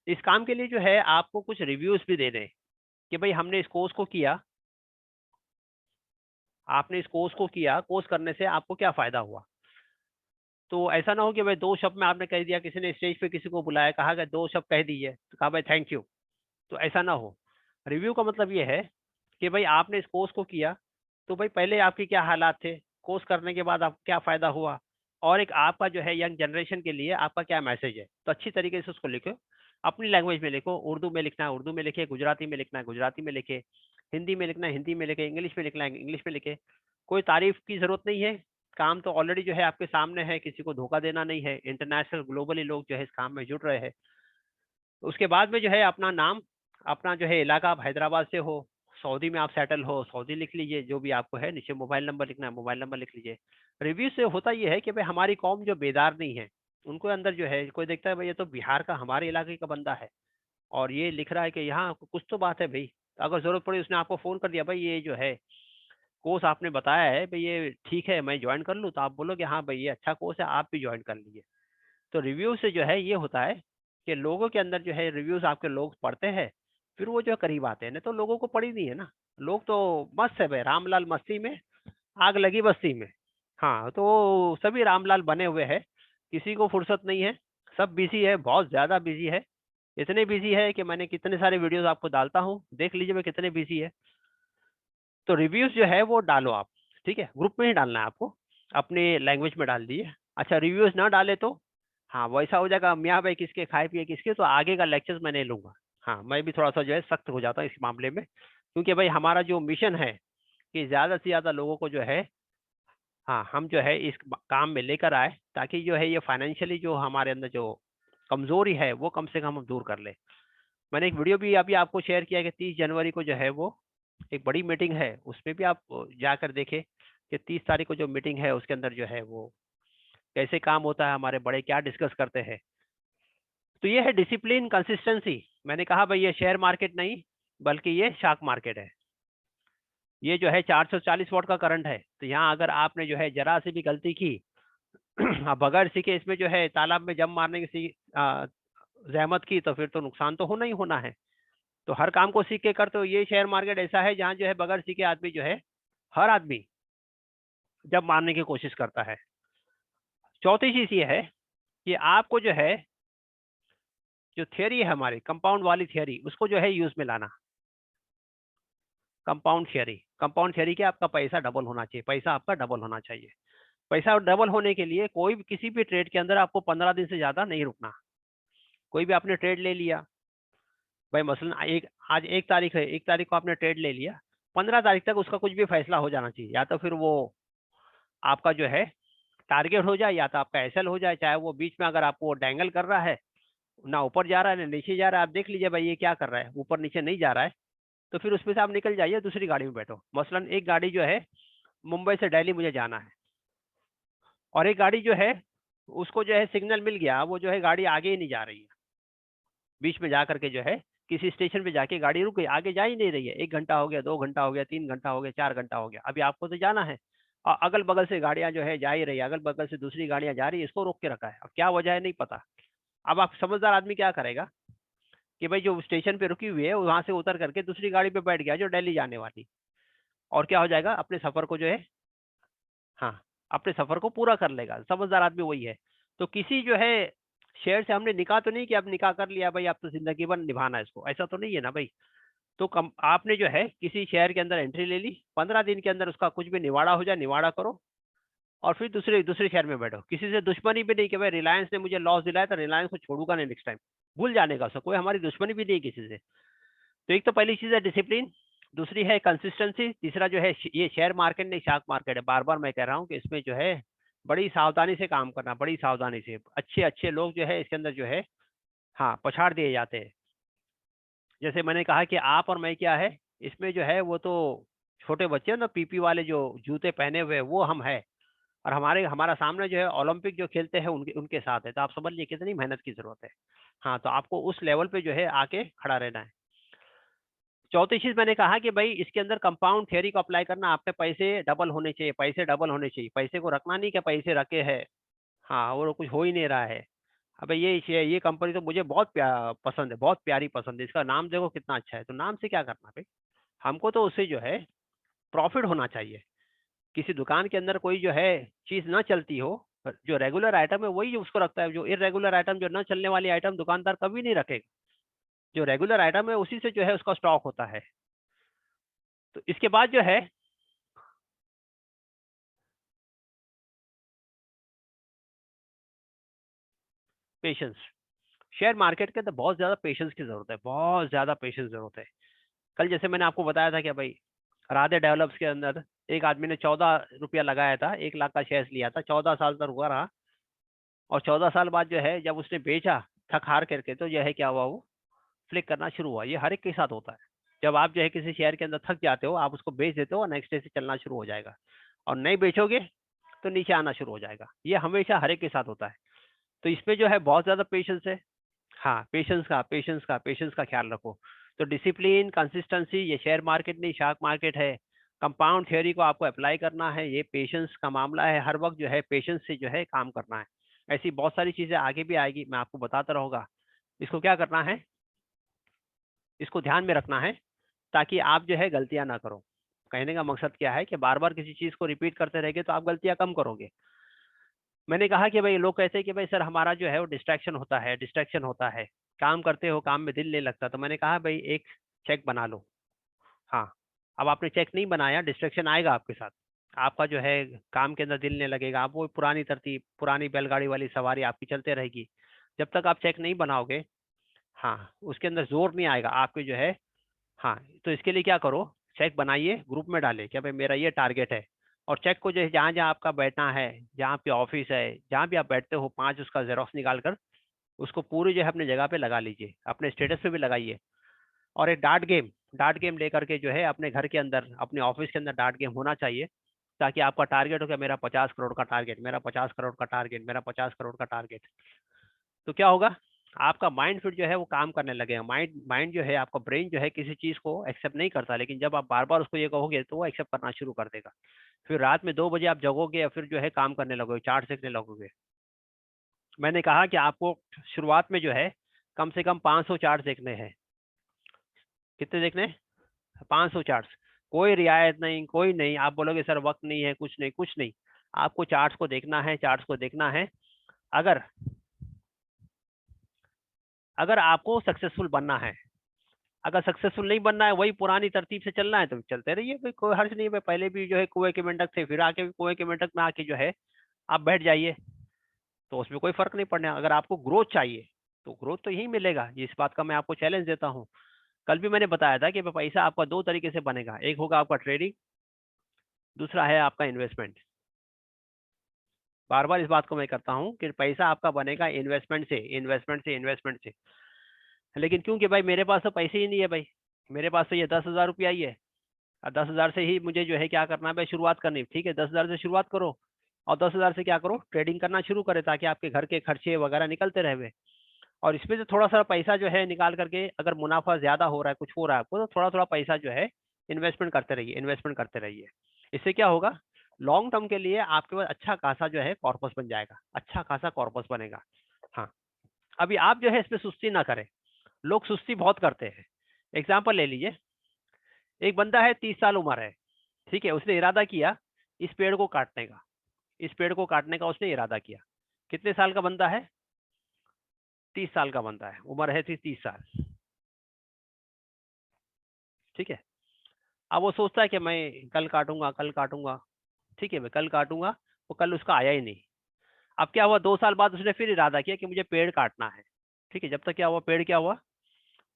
इस काम के लिए जो है आपको कुछ रिव्यूज भी देने हैं कि भाई हमने इस कोर्स को किया, आपने इस कोर्स को किया, कोर्स करने से आपको क्या फायदा हुआ। तो ऐसा ना हो कि भाई 2 शब्द में आपने कह दिया, किसी ने स्टेज पे किसी को बुलाया, कहा कि 2 शब्द कह दीजिए, तो कहा भाई थैंक यू। तो ऐसा ना हो। रिव्यू का मतलब ये है कि भाई आपने इस कोर्स को किया, तो भाई पहले आपके क्या हालात थे, कोर्स करने के बाद आपको क्या फ़ायदा हुआ, और एक आपका जो है यंग जनरेशन के लिए आपका क्या मैसेज है। तो अच्छी तरीके से उसको लिखो, अपनी लैंग्वेज में लिखो, उर्दू में लिखना है उर्दू में लिखे, गुजराती में लिखना है गुजराती में लिखे, हिंदी में लिखना है हिंदी में लिखे, इंग्लिश में लिखना है इंग्लिश में लिखे। कोई तारीफ की ज़रूरत नहीं है, काम तो ऑलरेडी जो है आपके सामने है, किसी को धोखा देना नहीं है, इंटरनेशनल ग्लोबली लोग जो है इस काम में जुड़ रहे हैं। उसके बाद में जो है अपना नाम, अपना जो है इलाका, आप हैदराबाद से हो, सऊदी में आप सेटल हो, सऊदी लिख लीजिए, जो भी आपको है, नीचे मोबाइल नंबर लिखना है मोबाइल नंबर लिख लीजिए। रिव्यू से होता ये है कि भाई हमारी कौम जो बेदार नहीं है, उनको अंदर जो है कोई देखता है भाई ये तो बिहार का हमारे इलाके का बंदा है और ये लिख रहा है कि यहाँ कुछ तो बात है भाई। अगर जरूरत पड़ी उसने आपको फोन कर दिया, भाई ये जो है कोर्स आपने बताया है भाई ये ठीक है, मैं ज्वाइन कर लूँ, तो आप बोलोगे हाँ भाई ये अच्छा कोर्स है, आप भी ज्वाइन कर लीजिए। तो रिव्यू से जो है ये होता है कि लोगों के अंदर जो है रिव्यूज आपके लोग पढ़ते हैं, फिर वो जो है करीब आते हैं, नहीं तो लोगों को पड़ी नहीं है ना। लोग तो मस्त है भाई, रामलाल मस्ती में, आग लगी बस्ती में। हाँ, तो सभी रामलाल बने हुए हैं, किसी को फुर्सत नहीं है, सब बिजी है, बहुत ज्यादा बिजी है। इतने बिजी है कि मैंने कितने सारे वीडियोस आपको डालता हूँ, देख लीजिए मैं कितने बिजी है। तो रिव्यूज जो है वो डालो आप, ठीक है, ग्रुप में ही डालना है आपको, अपने लैंग्वेज में डाल दिए। अच्छा, रिव्यूज ना डाले तो हाँ वैसा हो जाएगा, मियाँ भाई किसके खाए पिए किसके, तो आगे का लेक्चर्स मैं नहीं लूंगा। हाँ, मैं भी थोड़ा सा जो है सख्त हो जाता हूँ इस मामले में, क्योंकि भाई हमारा जो मिशन है कि ज्यादा से ज्यादा लोगों को जो है, हाँ हम जो है इस काम में लेकर आए, ताकि जो है ये फाइनेंशियली जो हमारे अंदर जो कमजोरी है वो कम से कम हम दूर कर ले। मैंने एक वीडियो भी अभी आपको शेयर किया कि 30 जनवरी को जो है वो एक बड़ी मीटिंग है, उसमें भी आप जाकर देखें कि 30 तारीख को जो मीटिंग है उसके अंदर जो है वो कैसे काम होता है, हमारे बड़े क्या डिस्कस करते हैं। तो ये है डिसिप्लिन कंसिस्टेंसी। मैंने कहा भाई ये शेयर मार्केट नहीं, बल्कि ये शार्क मार्केट है। ये जो है 440 वॉट का करंट है, तो यहाँ अगर आपने जो है जरा सी भी गलती की अब बगैर सीखे इसमें जो है तालाब में जम मारने की जहमत की, तो फिर तो नुकसान तो होना ही होना है। तो हर काम को सीख के कर, तो ये शेयर मार्केट ऐसा है जहाँ जो है बगैर सीखे आदमी जो है, हर आदमी जब मारने की कोशिश करता है। चौथी चीज ये है कि आपको जो है जो थियरी है हमारी कंपाउंड वाली थियरी, उसको जो है यूज में लाना। कंपाउंड थियरी के आपका पैसा डबल होना चाहिए, पैसा आपका डबल होना चाहिए। पैसा डबल होने के लिए कोई भी किसी भी ट्रेड के अंदर आपको 15 दिन से ज्यादा नहीं रुकना। कोई भी आपने ट्रेड ले लिया भाई, मसलन एक आज 1 तारीख है, 1 तारीख को आपने ट्रेड ले लिया, 15 तारीख तक उसका कुछ भी फैसला हो जाना चाहिए। या तो फिर वो आपका जो है टारगेट हो जाए, या तो आपका एसएल हो जाए, चाहे वो बीच में अगर आपको डैंगल कर रहा है, ना ऊपर जा रहा है ना नीचे जा रहा है, आप देख लीजिए भाई ये क्या कर रहा है, ऊपर नीचे नहीं जा रहा है, तो फिर उसमें से आप निकल जाइए, दूसरी गाड़ी में बैठो। मसलन एक गाड़ी जो है मुंबई से दिल्ली मुझे जाना है, और एक गाड़ी जो है उसको जो है सिग्नल मिल गया, वो जो है गाड़ी आगे ही नहीं जा रही है, बीच में जा करके जो है किसी स्टेशन पे जाके गाड़ी रुक गई, आगे जा ही नहीं रही है। 1 घंटा हो गया, 2 घंटा हो गया, 3 घंटा हो गया, 4 घंटा हो गया, अभी आपको तो जाना है, और अगल बगल से गाड़ियां जो है जा ही रही है, अगल बगल से दूसरी गाड़ियां जा रही है, इसको रोक के रखा है। अब क्या वजह है नहीं पता। अब आप समझदार आदमी क्या करेगा कि भाई जो स्टेशन पे रुकी हुई है वहां से उतर करके दूसरी गाड़ी पे बैठ गया जो दिल्ली जाने वाली, और क्या हो जाएगा, अपने सफर को जो है, हाँ, अपने सफर को पूरा कर लेगा। समझदार आदमी वही है। तो किसी जो है शेयर से हमने निकाह तो नहीं किया, अब निकाह कर लिया भाई, अब तो जिंदगी भर निभाना है इसको, ऐसा तो नहीं है ना भाई। तो कम आपने जो है किसी शेयर के अंदर एंट्री ले ली, 15 दिन के अंदर उसका कुछ भी निवाड़ा हो जाए, निवाड़ा करो, और फिर दूसरे दूसरे शहर में बैठो। किसी से दुश्मनी भी नहीं कि भाई रिलायंस ने मुझे लॉस दिलाया तो रिलायंस को छोड़ूंगा नहीं नेक्स्ट टाइम, भूल जाने का उसका, कोई हमारी दुश्मनी भी नहीं किसी से। तो एक तो पहली चीज है डिसिप्लिन, दूसरी है कंसिस्टेंसी, तीसरा जो है ये शेयर मार्केट नहीं शार्क मार्केट है। बार बार मैं कह रहा हूँ कि इसमें जो है बड़ी सावधानी से काम करना, बड़ी सावधानी से। अच्छे अच्छे लोग जो है इसके अंदर जो है, हाँ, पछाड़ दिए जाते हैं। जैसे मैंने कहा कि आप और मैं क्या है, इसमें जो है वो तो छोटे बच्चे हैं ना, पीपी वाले जो जूते पहने हुए वो हम है, और हमारा सामने जो है ओलंपिक जो खेलते हैं उनके उनके साथ है। तो आप समझ लीजिए कितनी मेहनत की जरूरत है। हाँ, तो आपको उस लेवल पे जो है आके खड़ा रहना है। चौथी चीज मैंने कहा कि भाई इसके अंदर कंपाउंड थ्योरी को अप्लाई करना, आपके पैसे डबल होने चाहिए, पैसे डबल होने चाहिए। पैसे को रखना नहीं कि पैसे रखे हैं, हाँ, और कुछ हो ही नहीं रहा है। अबे ये कंपनी तो मुझे बहुत पसंद है, बहुत प्यारी पसंद है, इसका नाम देखो कितना अच्छा है, तो नाम से क्या करना भाई। हमको तो उससे जो है प्रॉफिट होना चाहिए। किसी दुकान के अंदर कोई जो है चीज ना चलती हो, जो रेगुलर आइटम है वही उसको रखता है, जो इरेगुलर आइटम, जो ना चलने वाली आइटम दुकानदार कभी नहीं रखेगा। जो रेगुलर आइटम है उसी से जो है उसका स्टॉक होता है। तो इसके बाद जो है पेशेंस। शेयर मार्केट के अंदर बहुत ज्यादा पेशेंस की जरूरत है, बहुत ज्यादा पेशेंस जरूरत है। कल जैसे मैंने आपको बताया था कि भाई राधे डेवलप्स के अंदर एक आदमी ने 14 रुपया लगाया था, 1 लाख का शेयर लिया था, 14 साल तक हुआ रहा। और 14 साल बाद जो है जब उसने बेचा थक हार करके, तो जो है क्या हुआ, वो फ्लिक करना शुरू हुआ। ये हर एक के साथ होता है। जब आप जो है किसी शेयर के अंदर थक जाते हो, आप उसको बेच देते हो और नेक्स्ट डे से चलना शुरू हो जाएगा। और नहीं बेचोगे तो नीचे आना शुरू हो जाएगा। ये हमेशा हर एक के साथ होता है। तो इसमें जो है बहुत ज्यादा पेशेंस है। हाँ, पेशेंस का ख्याल रखो। तो डिसिप्लिन, कंसिस्टेंसी, ये शेयर मार्केट नहीं, शार्क मार्केट है। कंपाउंड थ्योरी को आपको अप्लाई करना है, ये पेशेंस का मामला है। हर वक्त जो है पेशेंस से जो है काम करना है। ऐसी बहुत सारी चीजें आगे भी आएगी, मैं आपको बताता रहूंगा। इसको क्या करना है, इसको ध्यान में रखना है, ताकि आप जो है गलतियां ना करो। कहने का मकसद क्या है कि बार बार किसी चीज को रिपीट करते रहेंगे तो आप गलतियां कम करोगे। मैंने कहा कि भाई लोग कहते हैं कि भाई सर हमारा जो है वो डिस्ट्रैक्शन होता है, डिस्ट्रैक्शन होता है, काम करते हो काम में दिल नहीं लगता। तो मैंने कहा भाई एक चेक बना लो। हाँ, अब आपने चेक नहीं बनाया, डिस्ट्रैक्शन आएगा आपके साथ। आपका जो है काम के अंदर दिल नहीं लगेगा, आप वो पुरानी तरतीब, पुरानी बैलगाड़ी वाली सवारी आपकी चलते रहेगी। जब तक आप चेक नहीं बनाओगे, हाँ, उसके अंदर जोर नहीं आएगा आपके जो है। हाँ, तो इसके लिए क्या करो, चेक बनाइए, ग्रुप में डालें कि भाई मेरा ये टारगेट है। और चेक को जो है जहाँ जहाँ आपका बैठना है, जहाँ पे ऑफिस है, जहाँ भी आप बैठते हो, 5 उसका जेरोक्स निकाल कर उसको पूरी जो है अपनी जगह पे लगा लीजिए, अपने स्टेटस पे भी लगाइए। और एक डार्ट गेम लेकर के जो है अपने घर के अंदर, अपने ऑफिस के अंदर डार्ट गेम होना चाहिए। ताकि आपका टारगेट हो कि मेरा 50 करोड़ का टारगेट, मेरा 50 करोड़ का टारगेट, मेरा 50 करोड़ का टारगेट। तो क्या होगा, आपका माइंड फिर जो है वो काम करने लगेगा। माइंड माइंड जो है, आपका ब्रेन जो है किसी चीज को एक्सेप्ट नहीं करता, लेकिन जब आप बार बार उसको ये कहोगे तो वो एक्सेप्ट करना शुरू कर देगा। फिर रात में 2 बजे आप जगोगे या फिर जो है काम करने लगोगे, चार्ट देखने लगोगे। मैंने कहा कि आपको शुरुआत में जो है कम से कम 500 चार्ट देखने हैं। कितने देखने हैं? 500 चार्ट्स। कोई रियायत नहीं, कोई नहीं। आप बोलोगे सर वक्त नहीं है, कुछ नहीं, कुछ नहीं। आपको चार्ट्स को देखना है, चार्ट्स को देखना है। अगर अगर आपको सक्सेसफुल बनना है, अगर सक्सेसफुल नहीं बनना है, वही पुरानी तरतीब से चलना है, तो चलते रहिए भाई, कोई हर्ज नहीं है। पहले भी जो है कुएं के मेंढक थे, फिर आके भी कुएं के मेंढक में आके जो है आप बैठ जाइए। तो उसमें कोई फर्क नहीं पड़ना। अगर आपको ग्रोथ चाहिए तो ग्रोथ तो यही मिलेगा। इस बात का मैं आपको चैलेंज देता हूँ। कल भी मैंने बताया था कि पैसा आपका 2 तरीके से बनेगा, एक होगा आपका ट्रेडिंग, दूसरा है आपका इन्वेस्टमेंट। बार बार इस बात को मैं करता हूँ कि पैसा आपका बनेगा इन्वेस्टमेंट से, इन्वेस्टमेंट से, इन्वेस्टमेंट से। लेकिन क्योंकि भाई मेरे पास तो पैसे ही नहीं है भाई, मेरे पास तो ये 10,000 रुपया ही है। और 10,000 से ही मुझे जो है क्या करना है भाई, शुरुआत करनी है। ठीक है, 10,000 से शुरुआत करो। और 10,000 से क्या करो, ट्रेडिंग करना शुरू करें, ताकि आपके घर के खर्चे वगैरह निकलते रहे। और इसमें से थोड़ा सा पैसा जो है निकाल करके, अगर मुनाफा ज्यादा हो रहा है, कुछ हो रहा है आपको, तो थोड़ा थोड़ा पैसा जो है इन्वेस्टमेंट करते रहिए, इन्वेस्टमेंट करते रहिए। इससे क्या होगा, लॉन्ग टर्म के लिए आपके पास अच्छा खासा जो है कॉर्पस बन जाएगा, अच्छा खासा कॉर्पस बनेगा। हाँ, अभी आप जो है इसमें सुस्ती ना करें। लोग सुस्ती बहुत करते हैं। एग्जाम्पल ले लीजिए, एक बंदा है, 30 साल उम्र है। ठीक है, उसने इरादा किया इस पेड़ को काटने का, इस पेड़ को काटने का उसने इरादा किया। कितने साल का बंदा है? 30 साल का बंदा है, उम्र है 30 साल। ठीक है, अब वो सोचता है कि मैं कल काटूंगा, कल काटूंगा। ठीक है, मैं कल काटूंगा। वो कल उसका आया ही नहीं। अब क्या हुआ, 2 साल बाद उसने फिर इरादा किया कि मुझे पेड़ काटना है। ठीक है, जब तक क्या हुआ, पेड़ क्या हुआ,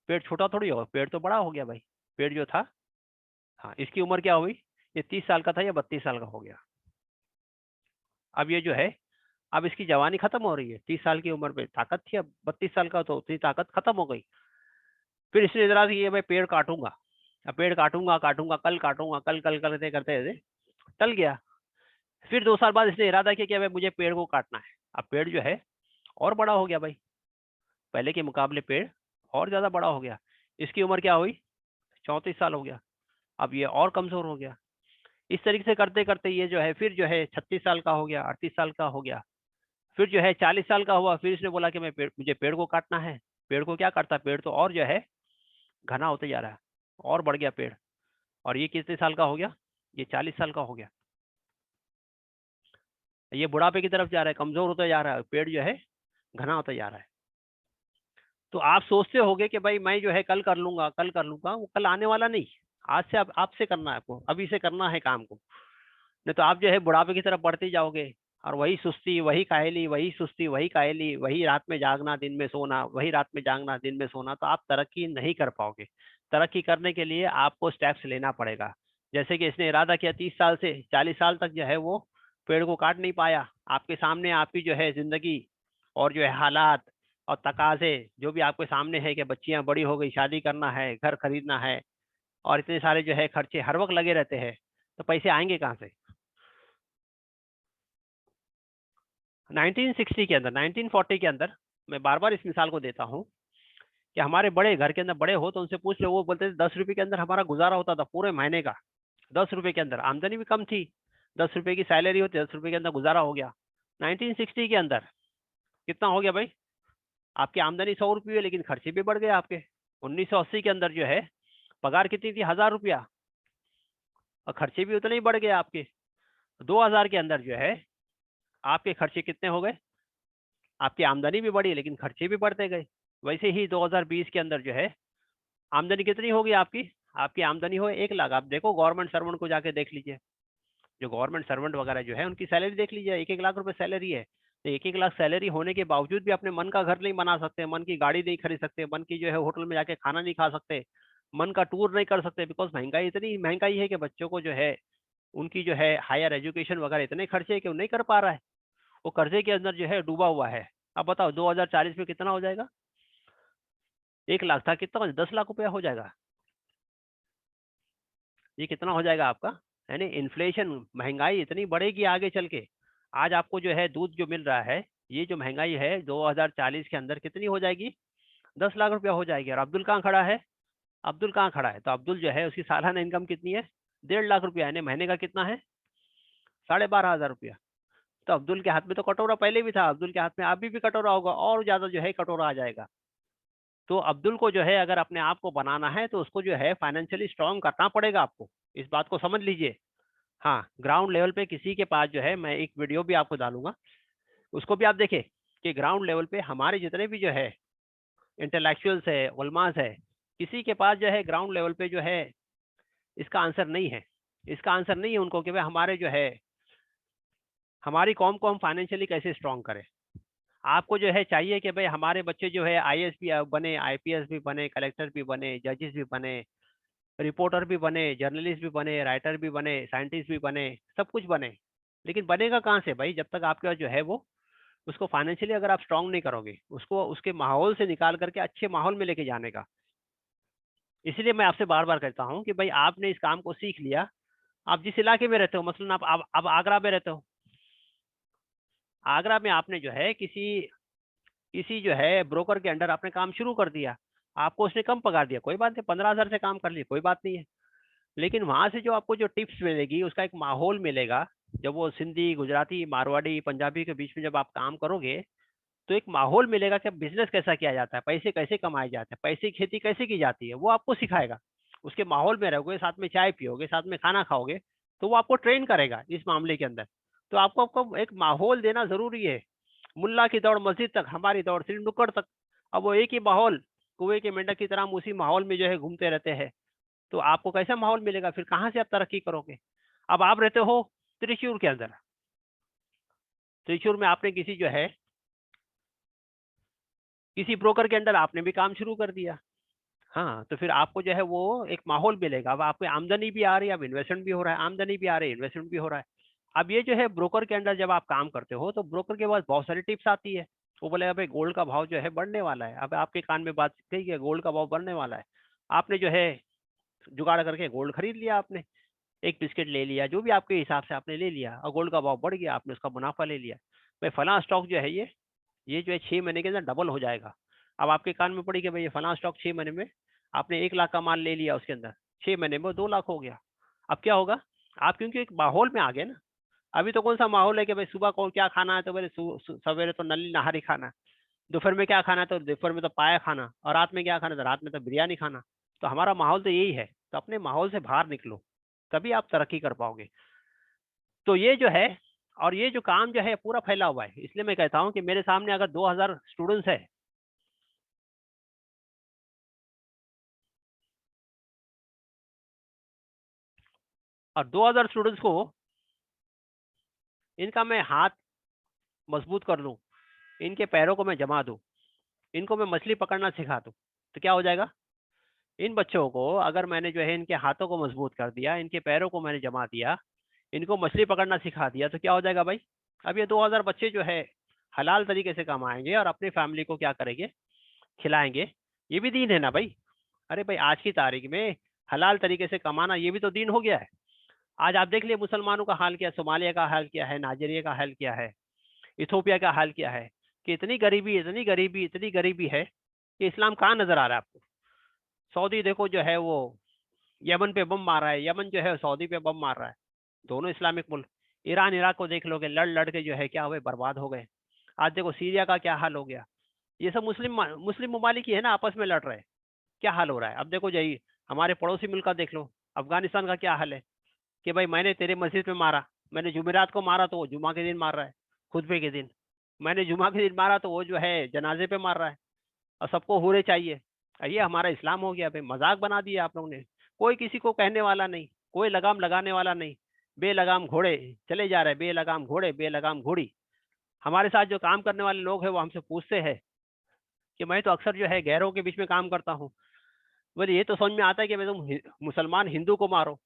पेड़ छोटा थोड़ी होगा, पेड़ तो बड़ा हो गया भाई। पेड़ जो था, हाँ, इसकी उम्र क्या हुई, ये 30 साल का था, या 32 साल का हो गया। अब ये जो है, अब इसकी जवानी खत्म हो रही है। 30 साल की उम्र में ताकत थी, अब 32 साल का तो उतनी ताकत खत्म हो गई। फिर इसने इरादा किया मैं पेड़ काटूंगा। अब पेड़ काटूंगा, काटूंगा, कल काटूंगा, कल कल करते करते ऐसे टल गया। फिर 2 साल बाद इसने इरादा किया कि भाई मुझे पेड़ को काटना है। अब पेड़ जो है और बड़ा हो गया भाई, पहले के मुकाबले पेड़ और ज्यादा बड़ा हो गया। इसकी उम्र क्या हुई, 34 साल हो गया। अब ये और कमजोर हो गया। इस तरीके से करते करते ये जो है फिर जो है 36 साल का हो गया, 38 साल का हो गया। फिर जो है 40 साल का हुआ, फिर इसने बोला कि मुझे पेड़ को काटना है। पेड़ को क्या करता, पेड़ तो और जो है घना होते जा रहा है, और बढ़ गया पेड़। और ये कितने साल का हो गया, ये 40 साल का हो गया। ये बुढ़ापे की तरफ जा रहा है, कमजोर होता जा रहा है, पेड़ जो है घना होता जा रहा है। तो आप सोचते होगे कि भाई मैं जो है कल कर लूंगा, कल कर लूंगा, वो कल आने वाला नहीं। आज से आपसे करना है, आपको अभी से करना है काम को। नहीं तो आप जो है बुढ़ापे की तरफ बढ़ते जाओगे, और वही सुस्ती, वही काहली, वही सुस्ती, वही काहली, वही रात में जागना दिन में सोना, वही रात में जागना दिन में सोना, तो आप तरक्की नहीं कर पाओगे। तरक्की करने के लिए आपको स्टेप्स लेना पड़ेगा। जैसे कि इसने इरादा किया 30 साल से 40 साल तक जो है वो पेड़ को काट नहीं पाया। आपके सामने आपकी जो है जिंदगी और जो है हालात और तकाजे जो भी आपके सामने है कि बच्चियां बड़ी हो गई, शादी करना है, घर खरीदना है, और इतने सारे जो है खर्चे हर वक्त लगे रहते हैं, तो पैसे आएंगे कहाँ से। 1960 के अंदर, 1940 के अंदर, मैं बार बार इस मिसाल को देता हूँ कि हमारे बड़े घर के अंदर बड़े हो तो उनसे पूछ लो, वो बोलते थे 10 रुपए के अंदर हमारा गुजारा होता था पूरे महीने का। 10 रुपए के अंदर, आमदनी भी कम थी, 10 रुपए की सैलरी होती, 10 रुपए के अंदर गुजारा हो गया। 1960 के अंदर कितना हो गया भाई, आपकी आमदनी 100 रुपये है, लेकिन खर्चे भी बढ़ गए आपके। 1980 के अंदर जो है पगार कितनी थी, 1000 रुपया, और खर्चे भी उतने ही बढ़ गए आपके। 2000 के अंदर जो है आपके खर्चे कितने हो गए, आपकी आमदनी भी बढ़ी लेकिन खर्चे भी बढ़ते गए। वैसे ही 2020 के अंदर जो है आमदनी कितनी होगी आपकी, आपकी आमदनी हो 1 लाख। आप देखो गवर्नमेंट सर्वेंट को जाके देख लीजिए, जो गवर्नमेंट सर्वेंट वगैरह जो है उनकी सैलरी देख लीजिए, 1-1 लाख रुपए सैलरी है। तो 1-1 लाख सैलरी होने के बावजूद भी अपने मन का घर नहीं बना सकते, मन की गाड़ी नहीं खरीद सकते, मन की जो है होटल में जाके खाना नहीं खा सकते, मन का टूर नहीं कर सकते, बिकॉज महंगाई, इतनी महंगाई है कि बच्चों को जो है उनकी जो है हायर एजुकेशन वगैरह इतने खर्चे है कि वो नहीं कर पा रहा है, वो कर्जे के अंदर जो है डूबा हुआ है। अब बताओ 2040 में कितना हो जाएगा, 1 लाख था, कितना 10 लाख रुपया हो जाएगा। ये कितना हो जाएगा आपका, यानी इन्फ्लेशन, महंगाई इतनी बढ़ेगी आगे चल के। आज आपको जो है दूध जो मिल रहा है, ये जो महंगाई है 2040 के अंदर कितनी हो जाएगी, 10 लाख रुपया हो जाएगी। और अब्दुल कहाँ खड़ा है, अब्दुल कहाँ खड़ा है, तो अब्दुल जो है उसकी सालाना इनकम कितनी है, 1.5 लाख रुपया, यानी महीने का कितना है, 12,500 रुपया। तो अब्दुल के हाथ में तो कटोरा पहले भी था, अब्दुल के हाथ में अभी भी कटोरा होगा, और ज्यादा जो है कटोरा आ जाएगा। तो अब्दुल को जो है अगर अपने आप को बनाना है तो उसको जो है फाइनेंशियली स्ट्रांग करना पड़ेगा आपको, इस बात को समझ लीजिए। हाँ, ग्राउंड लेवल पे किसी के पास जो है, मैं एक वीडियो भी आपको डालूंगा, उसको भी आप देखें कि ग्राउंड लेवल पे हमारे जितने भी जो है इंटेलेक्चुअल्स है, उलमास है, किसी के पास जो है ग्राउंड लेवल पे जो है इसका आंसर नहीं है। इसका आंसर नहीं है उनको कि भाई हमारे जो है हमारी कौम को हम फाइनेंशियली कैसे स्ट्रांग करें। आपको जो है चाहिए कि भाई हमारे बच्चे जो है आईएएस भी बने, आईपीएस भी बने, कलेक्टर भी बने, जजेस भी बने, रिपोर्टर भी बने, जर्नलिस्ट भी बने, राइटर भी बने, साइंटिस्ट भी बने, सब कुछ बने। लेकिन बनेगा कहाँ से भाई, जब तक आपके पास जो है वो उसको फाइनेंशियली अगर आप स्ट्रांग नहीं करोगे, उसको उसके माहौल से निकाल करके अच्छे माहौल में लेके जाने का। इसलिए मैं आपसे बार बार कहता हूँ कि भाई आपने इस काम को सीख लिया, आप जिस इलाके में रहते हो, मसलन आप आगरा में रहते हो, आगरा में आपने जो है किसी किसी जो है ब्रोकर के अंडर आपने काम शुरू कर दिया, आपको उसने कम पगार दिया, कोई बात नहीं, 15,000 से काम कर लिया, कोई बात नहीं है। लेकिन वहां से जो आपको जो टिप्स मिलेगी, उसका एक माहौल मिलेगा, जब वो सिंधी, गुजराती, मारवाड़ी, पंजाबी के बीच में जब आप काम करोगे, तो एक माहौल मिलेगा कि बिजनेस कैसा किया जाता है, पैसे कैसे कमाए जाते हैं, पैसे की खेती कैसे की जाती है, वो आपको सिखाएगा। उसके माहौल में रहोगे, साथ में चाय पियोगे, साथ में खाना खाओगे, तो वो आपको ट्रेन करेगा इस मामले के अंदर। तो आपको आपको एक माहौल देना जरूरी है। मुल्ला की दौड़ मस्जिद तक, हमारी दौड़ सिर्फ नुक्कड़ तक। अब वो एक ही माहौल, कुएं के मेंढक की तरह हम उसी माहौल में जो है घूमते रहते हैं, तो आपको कैसा माहौल मिलेगा, फिर कहाँ से आप तरक्की करोगे। अब आप रहते हो त्रिशूर के अंदर, त्रिशूर में आपने किसी जो है किसी ब्रोकर के अंडर आपने भी काम शुरू कर दिया। हाँ, तो फिर आपको जो है वो एक माहौल मिलेगा, अब आपकी आमदनी भी आ रही है, अब इन्वेस्टमेंट भी हो रहा है, आमदनी भी आ रही है, इन्वेस्टमेंट भी हो रहा है। अब ये जो है ब्रोकर के अंडर जब आप काम करते हो, तो ब्रोकर के पास बहुत सारी टिप्स आती है। वो बोलेगा भाई गोल्ड का भाव जो है बढ़ने वाला है, अब आपके कान में बात कही है गोल्ड का भाव बढ़ने वाला है, आपने जो है जुगाड़ करके गोल्ड खरीद लिया, आपने एक बिस्किट ले लिया, जो भी आपके हिसाब से आपने ले लिया, और गोल्ड का भाव बढ़ गया, आपने उसका मुनाफा ले लिया। भाई फला स्टॉक जो है ये जो है 6 महीने के अंदर डबल हो जाएगा। अब आपके कान में पड़ी कि भाई ये फला स्टॉक 6 महीने में आपने 1 लाख का माल ले लिया, उसके अंदर 6 महीने में 2 लाख हो गया। अब क्या होगा, आप क्योंकि एक माहौल में आ गए ना, अभी तो कौन सा माहौल है कि भाई सुबह कौन क्या खाना है तो बोले सवेरे तो नली नहारी खाना, दोपहर में क्या खाना है तो दोपहर में तो पाया खाना, और रात में क्या खाना तो रात में तो बिरयानी खाना। तो हमारा माहौल तो यही है, तो अपने माहौल से बाहर निकलो, तभी आप तरक्की कर पाओगे। तो ये जो है, और ये जो काम जो है पूरा फैला हुआ है, इसलिए मैं कहता हूँ कि मेरे सामने अगर 2000 स्टूडेंट्स है, और 2000 स्टूडेंट्स को इनका मैं हाथ मजबूत कर लूँ, इनके पैरों को मैं जमा दूँ, इनको मैं मछली पकड़ना सिखा दूँ, तो क्या हो जाएगा? इन बच्चों को अगर मैंने जो है इनके हाथों को मजबूत कर दिया, इनके पैरों को मैंने जमा दिया, इनको मछली पकड़ना सिखा दिया, तो क्या हो जाएगा भाई? अब ये 2000 बच्चे जो है हलाल तरीके से कमाएंगे और अपनी फैमिली को क्या करेंगे? खिलाएंगे। ये भी दीन है ना भाई। अरे भाई, आज की तारीख में हलाल तरीके से कमाना ये भी तो दीन हो गया है। आज आप देख लिए मुसलमानों का हाल क्या, सोमालिया का हाल क्या है, नाइजीरिया का हाल क्या है, इथोपिया का हाल क्या है, कि इतनी गरीबी, इतनी गरीबी, इतनी गरीबी है कि इस्लाम कहाँ नजर आ रहा है आपको? सऊदी देखो जो है वो यमन पे बम मार रहा है, यमन जो है सऊदी पे बम मार रहा है, दोनों इस्लामिक मुल्क। ईरान इराक को देख लोगे, लड़ लड़ के जो है क्या हुए, बर्बाद हो गए। आज देखो सीरिया का क्या हाल हो गया। ये सब मुस्लिम ममालिक ही है ना, आपस में लड़ रहे हैं। क्या हाल हो रहा है? अब देखो जी, हमारे पड़ोसी मुल्क का देख लो, अफगानिस्तान का क्या हाल है, कि भाई मैंने तेरे मस्जिद में मारा, मैंने जुमेरात को मारा तो वो जुमा के दिन मार रहा है, खुतबे के दिन। मैंने जुमा के दिन मारा तो वो जो है जनाजे पे मार रहा है, और सबको हूरे चाहिए। ये हमारा इस्लाम हो गया भाई, मजाक बना दिया आप लोगों ने। कोई किसी को कहने वाला नहीं, कोई लगाम लगाने वाला नहीं। बेलगाम घोड़े चले जा रहे, बेलगाम घोड़े, बेलगाम घोड़ी। हमारे साथ जो काम करने वाले लोग हैं वो हमसे पूछते हैं कि मैं तो अक्सर जो है गैरों के बीच में काम करता हूँ, बोले ये तो समझ में आता है कि मैं तुम मुसलमान हिंदू को मारो,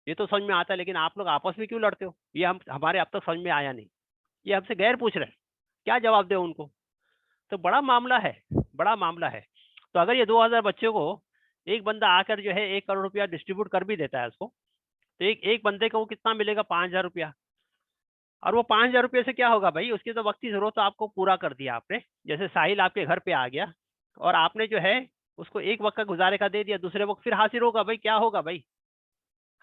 ये तो समझ में आता है, लेकिन आप लोग आपस में क्यों लड़ते हो, ये हम हमारे अब तक समझ में आया नहीं। ये हमसे गैर पूछ रहे हैं, क्या जवाब दे उनको? तो बड़ा मामला है, बड़ा मामला है। तो अगर ये 2000 बच्चों को एक बंदा आकर जो है 1 करोड़ रुपया डिस्ट्रीब्यूट कर भी देता है उसको, तो एक एक बंदे को कितना मिलेगा? 5000 रुपया। और वो 5000 रुपये से क्या होगा भाई? उसकी तो वक्ती जरूरत तो आपको पूरा कर दिया आपने। जैसे साहिल आपके घर पे आ गया और आपने जो है उसको एक वक्त का गुजारे का दे दिया, दूसरे वक्त फिर हासिल होगा भाई, क्या होगा भाई?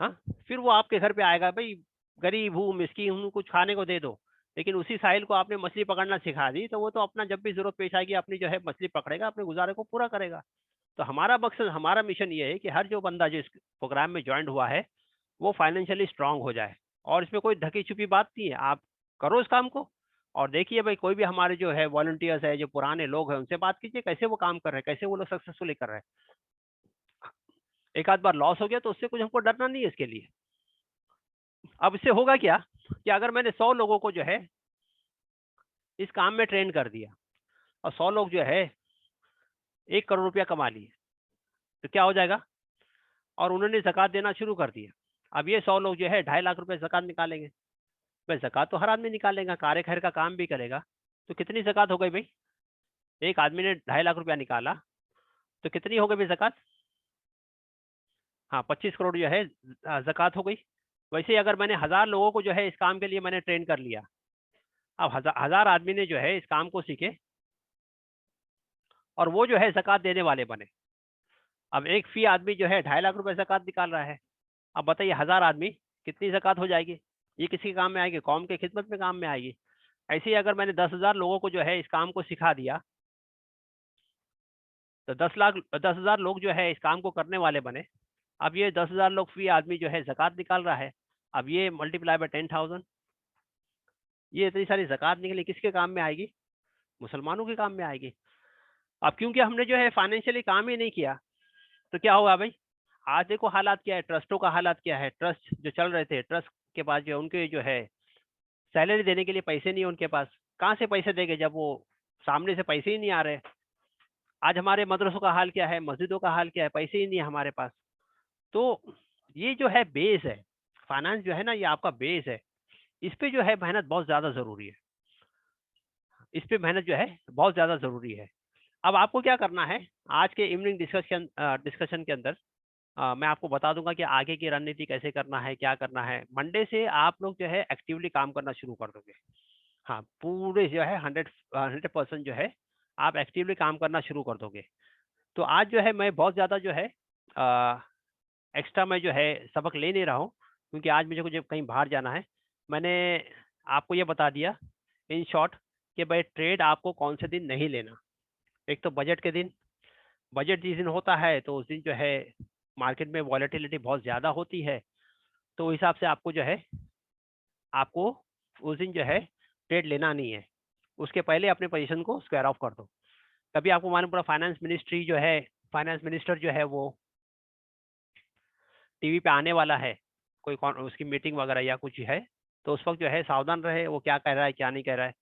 हाँ, फिर वो आपके घर पे आएगा भाई, गरीब हूँ, मिस्कीन हूँ, कुछ खाने को दे दो। लेकिन उसी साहिल को आपने मछली पकड़ना सिखा दी, तो वो तो अपना जब भी जरूरत पेश आएगी अपनी जो है मछली पकड़ेगा, अपने गुजारे को पूरा करेगा। तो हमारा मकसद, हमारा मिशन ये है कि हर जो बंदा जो इस प्रोग्राम में ज्वाइन हुआ है वो फाइनेंशियली स्ट्रांग हो जाए। और इसमें कोई ढकी छुपी बात नहीं है, आप करो इस काम को। और देखिए भाई, कोई भी हमारे जो है वॉलंटियर्स है, जो पुराने लोग हैं, उनसे बात कीजिए कैसे वो काम कर रहे हैं, कैसे वो लोग सक्सेसफुली कर रहे हैं। एक आध बार लॉस हो गया तो उससे कुछ हमको डरना नहीं है इसके लिए। अब इससे होगा क्या कि अगर मैंने 100 लोगों को जो है इस काम में ट्रेन कर दिया, और 100 लोग जो है 1 करोड़ रुपया कमा लिए, तो क्या हो जाएगा? और उन्होंने ज़कात देना शुरू कर दिया। अब ये 100 लोग जो है 2.5 लाख रुपए ज़कात निकालेंगे। भाई ज़कात तो हर आदमी निकालेगा, कार्य खैर का काम भी करेगा, तो कितनी ज़कात हो गई भाई? एक आदमी ने 2.5 लाख रुपया निकाला, तो कितनी हो गई भाई ज़कात? हाँ, 25 करोड़ जो है ज़कात हो गई। वैसे ही अगर मैंने 1000 लोगों को जो है इस काम के लिए मैंने ट्रेन कर लिया, अब हजार आदमी ने जो है इस काम को सीखे, और वो जो है ज़कात देने वाले बने। अब एक फी आदमी जो है 2.5 लाख रुपए ज़कात निकाल रहा है। अब बताइए 1000 आदमी कितनी ज़कात हो जाएगी? ये किसके काम में आएगी? कौम के खिदमत में काम में आएगी। ऐसे ही अगर मैंने 10,000 लोगों को जो है इस काम को सिखा दिया, तो 10,000 लोग जो है इस काम को करने वाले बने। अब ये 10,000 लोग फी आदमी जो है ज़कात निकाल रहा है। अब ये मल्टीप्लाई बाय 10,000, ये इतनी सारी ज़कात निकली, किसके काम में आएगी? मुसलमानों के काम में आएगी। अब क्योंकि हमने जो है फाइनेंशियली काम ही नहीं किया, तो क्या होगा भाई? आज देखो हालात क्या है, ट्रस्टों का हालात क्या है। ट्रस्ट जो चल रहे थे, ट्रस्ट के पास जो उनके जो है सैलरी देने के लिए पैसे नहीं है उनके पास। कहाँ से पैसे देंगे जब वो सामने से पैसे ही नहीं आ रहे? आज हमारे मदरसों का हाल क्या है, मस्जिदों का हाल क्या है, पैसे ही नहीं है हमारे पास। तो ये जो है बेस है, फाइनेंस जो है ना, ये आपका बेस है। इस पे जो है मेहनत बहुत ज्यादा जरूरी है, इस पे मेहनत जो है बहुत ज्यादा जरूरी है। अब आपको क्या करना है, आज के इवनिंग डिस्कशन डिस्कशन के अंदर मैं आपको बता दूंगा कि आगे की रणनीति कैसे करना है, क्या करना है। मंडे से आप लोग जो है एक्टिवली काम करना शुरू कर दोगे। हाँ, पूरे जो है 100% जो है आप एक्टिवली काम करना शुरू कर दोगे। तो आज जो है मैं बहुत ज़्यादा जो है एक्स्ट्रा मैं जो है सबक ले नहीं रहा हूँ, क्योंकि आज मुझे कुछ कहीं बाहर जाना है। मैंने आपको ये बता दिया इन शॉर्ट कि भाई ट्रेड आपको कौन से दिन नहीं लेना। एक तो बजट के दिन, बजट जिस दिन होता है तो उस दिन जो है मार्केट में वॉलेटिलिटी बहुत ज़्यादा होती है, तो उस हिसाब से आपको जो है आपको उस दिन जो है ट्रेड लेना नहीं है। उसके पहले अपने पोजीशन को स्क्वायर ऑफ कर दो। कभी आपको मालूम पड़ा फाइनेंस मिनिस्ट्री जो है, फाइनेंस मिनिस्टर जो है वो टीवी पे आने वाला है, कोई उसकी मीटिंग वगैरह या कुछ है, तो उस वक्त जो है सावधान रहे वो क्या कह रहा है क्या नहीं कह रहा है।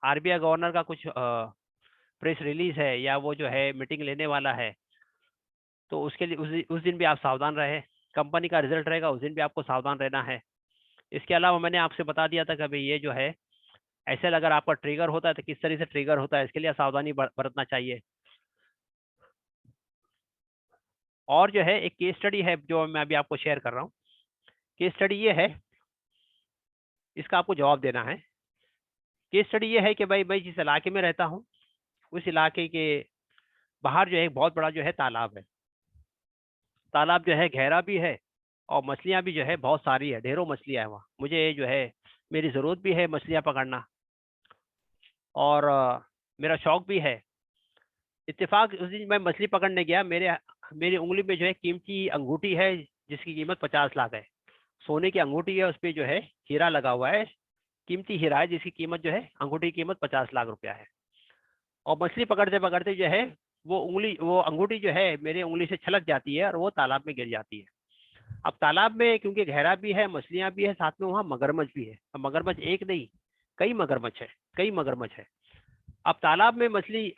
आरबीआई गवर्नर का कुछ प्रेस रिलीज है या वो जो है मीटिंग लेने वाला है, तो उसके लिए उस दिन भी आप सावधान रहे। कंपनी का रिजल्ट रहेगा उस दिन भी आपको सावधान रहना है। इसके अलावा मैंने आपसे बता दिया था कि भाई ये जो है ऐसे अगर आपका ट्रिगर होता है तो किस तरह से ट्रिगर होता है, इसके लिए सावधानी बरतना चाहिए। और जो है एक केस स्टडी है जो मैं अभी आपको शेयर कर रहा हूँ। केस स्टडी ये है, इसका आपको जवाब देना है। केस स्टडी ये है कि भाई मैं जिस इलाके में रहता हूँ उस इलाके के बाहर जो है एक बहुत बड़ा जो है तालाब है। तालाब जो है गहरा भी है और मछलियाँ भी जो है बहुत सारी है, ढेरों मछलियाँ है वहाँ। मुझे जो है मेरी ज़रूरत भी है मछलियाँ पकड़ना और मेरा शौक भी है। इत्तेफाक उस दिन मैं मछली पकड़ने गया, मेरी उंगली में जो है कीमती अंगूठी है जिसकी कीमत 50 लाख है। सोने की अंगूठी है, उस पर जो है हीरा लगा हुआ है, कीमती हीरा है जिसकी कीमत जो है अंगूठी की कीमत 50 लाख रुपया है। और मछली पकड़ते पकड़ते जो है वो अंगूठी जो है मेरे उंगली से छलक जाती है और वो तालाब में गिर जाती है। अब तालाब में क्योंकि गहरा भी है, मछलियां भी है, साथ में वहाँ मगरमच्छ भी है। अब मगरमच्छ एक नहीं, कई मगरमच्छ है, कई मगरमच्छ है। अब तालाब में मछली